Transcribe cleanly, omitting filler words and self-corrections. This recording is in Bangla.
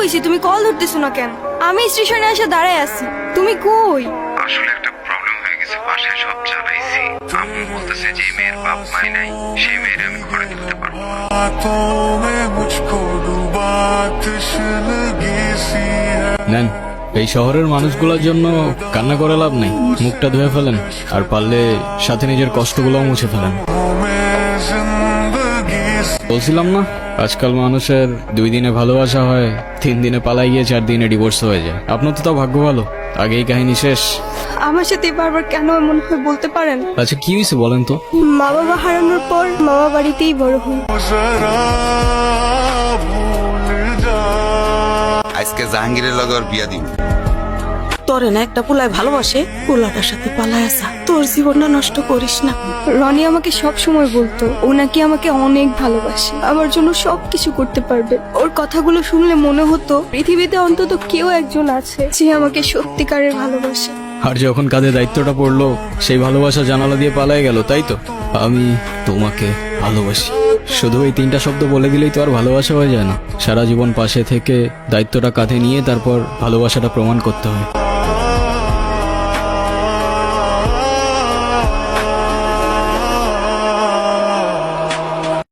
হয়েছে? তুমি কল ধরতেছো না কেন? আমি স্টেশনে এসে দাঁড়ায় আছি, তুমি কই? আসলে একটা প্রবলেম হয়ে গেছে, বাসায় সব জানাইছি। আম্মু বলতেছে যে মেয়ের বাপ মাই নাই, সেই মেয়ের আমি ঘরে তুলতে পারবো না। নেন, এই শহরের মানুষগুলোর জন্য কান্না করে লাভ নেই। মুখটা ধুয়ে ফেলেন, আর পারলে সাথে নিজের কষ্টগুলোও মুছে ফেলেন। বলছিলাম না, আজকাল মানুষের 2 দিনে ভালোবাসা হয়, 3 দিনে পালাই গিয়ে 4 দিনে ডিভোর্স হয়ে যায়। আপনার তো তাও ভাগ্য ভালো, আগেই কাহিনী শেষ। আমার সাথে বারবার কেন এমন হয় বলতে পারেন? আচ্ছা কি হয়েছে বলেন তো? মা বাবা হারানোর পর মামা বাড়িতেই বড় হই। আজকে জাহাঙ্গীরের লগে ওর বিয়া দিব। তোরে না একটা পোলায় ভালোবাসে, পোলাটার সাথে পালায় আসা, তোর জীবনটা নষ্ট করিস না। রনি আমাকে সব সময় বলতো ও নাকি আমাকে অনেক ভালোবাসে, আমার জন্য সবকিছু করতে পারবে। ওর কথাগুলো শুনলে মনে হতো পৃথিবীতে অন্তত কেউ একজন আছে যে আমাকে সত্যিকারের ভালোবাসে। আর যখন কাঁধে দায়িত্বটা পড়লো, সেই ভালোবাসা জানালা দিয়ে পালায় গেল, তাই তো? আমি তোমাকে ভালোবাসি, শুধু এই 3টা শব্দ বলে দিলেই তো আর ভালোবাসা হয়ে যায় না। সারা জীবন পাশে থেকে দায়িত্বটা কাঁধে নিয়ে তারপর ভালোবাসাটা প্রমাণ করতে হয়।